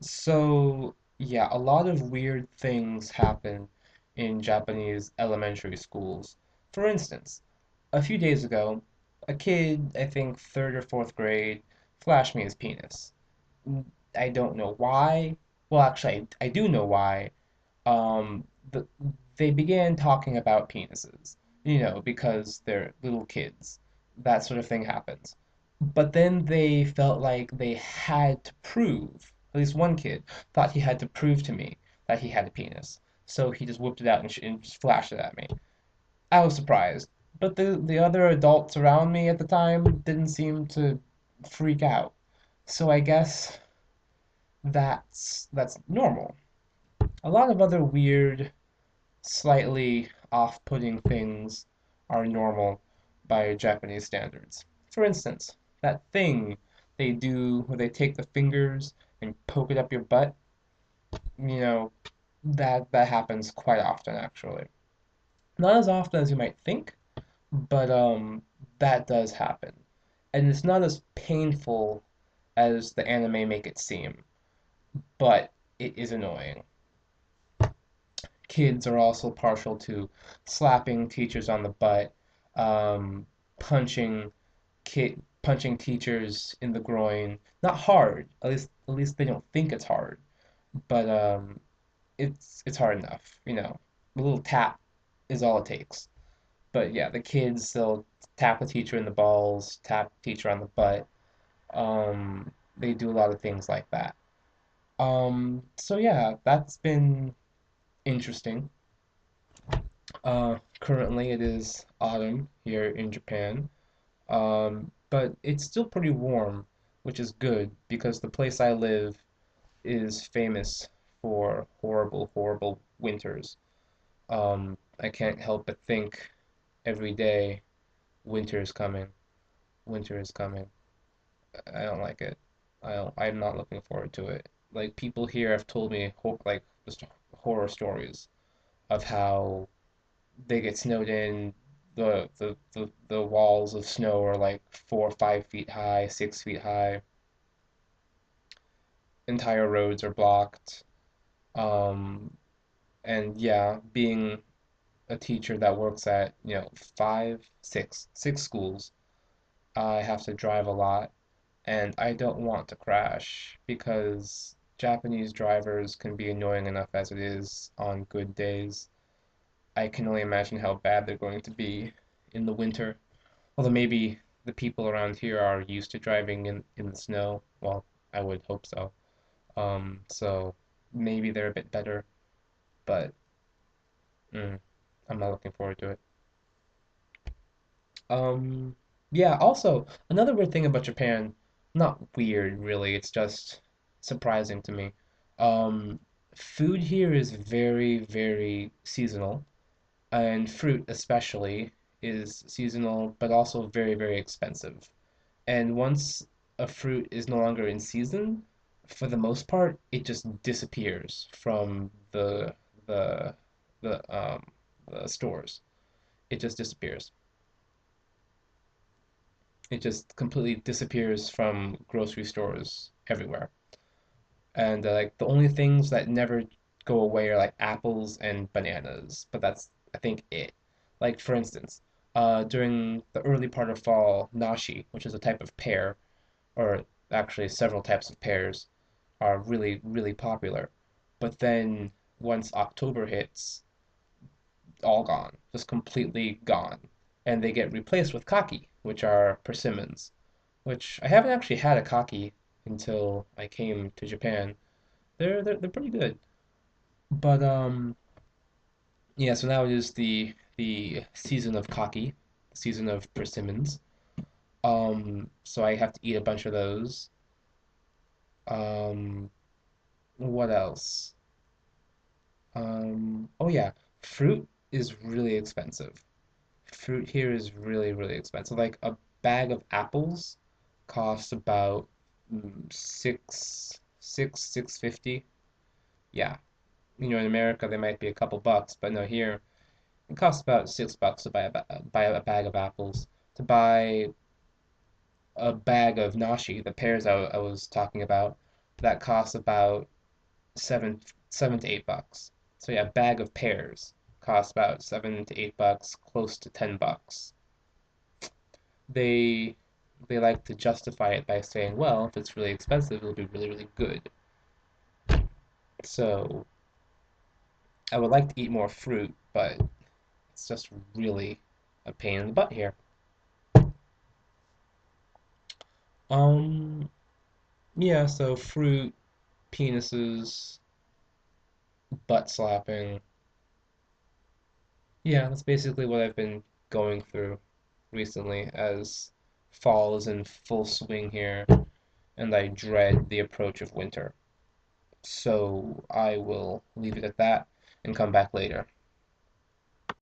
So, yeah, a lot of weird things happen in Japanese elementary schools. For instance, a few days ago, a kid, I think third or fourth grade, flashed me his penis. I don't know why. Well, actually, I do know why. Um, the, they began talking about penises, because they're little kids. That sort of thing happens. But then they felt like they had to prove, at least one kid thought he had to prove to me that he had a penis. So he just whipped it out and just flashed it at me. I was surprised. But the other adults around me at the time didn't seem to freak out. So I guess that's normal. A lot of other weird slightly off-putting things are normal by Japanese standards. For instance, that thing they do where they take the fingers and poke it up your butt, you know, that happens quite often actually. Not as often as you might think, but that does happen. And it's not as painful as the anime make it seem, but it is annoying. Kids are also partial to slapping teachers on the butt, um, punching punching teachers in the groin. Not hard, at least they don't think it's hard, but it's hard enough, A little tap is all it takes. But yeah, the kids they'll tap the teacher in the balls, tap the teacher on the butt. They do a lot of things like that. So yeah, that's been interesting. Currently, it is autumn here in Japan, but it's still pretty warm, which is good because the place I live is famous for horrible, horrible winters. I can't help but think every day, winter is coming, winter is coming. I don't like it. I'm not looking forward to it. Like people here have told me like just horror stories of how they get snowed in. The walls of snow are like 4 or 5 feet high, 6 feet high. Entire roads are blocked. Um, and yeah, being a teacher that works at, six schools, I have to drive a lot, and I don't want to crash because Japanese drivers can be annoying enough as it is on good days. I can only imagine how bad they're going to be in the winter. Although maybe the people around here are used to driving in the snow. Well, I would hope so. So maybe they're a bit better, but mm, I'm not looking forward to it. Um, yeah, also, another weird thing about Japan, not weird really, it's just surprising to me. Um, Food here is very, very seasonal, and fruit especially is seasonal, but also very, very expensive. And once a fruit is no longer in season, for the most part, it just disappears from the the um the stores. It just disappears. It just completely disappears from grocery stores everywhere. And like the only things that never go away are like apples and bananas, but that's I think it. Like for instance, during the early part of fall, nashi, which is a type of pear, or actually several types of pears, are really, really popular. But then once October hits, all gone, just completely gone. And they get replaced with kaki, which are persimmons, which I haven't actually had a kaki until I came to Japan. They're pretty good. But yeah, so now it is the season of kaki, season of persimmons. So I have to eat a bunch of those. Um, what else? Oh yeah, fruit is really expensive. Fruit here is really, really expensive. Like a bag of apples costs about 650. Yeah, in America they might be a couple bucks, but no, here it costs about $6 to buy a bag of apples. To buy a bag of nashi, the pears I was talking about, that costs about seven to $8. So yeah, a bag of pears costs about $7 to $8, close to $10. They they like to justify it by saying, well, if it's really expensive, it'll be really, really good. So I would like to eat more fruit, but it's just really a pain in the butt here. Um, yeah, so fruit, penises, butt slapping. Yeah, that's basically what I've been going through recently as fall is in full swing here, and I dread the approach of winter. So I will leave it at that and come back later.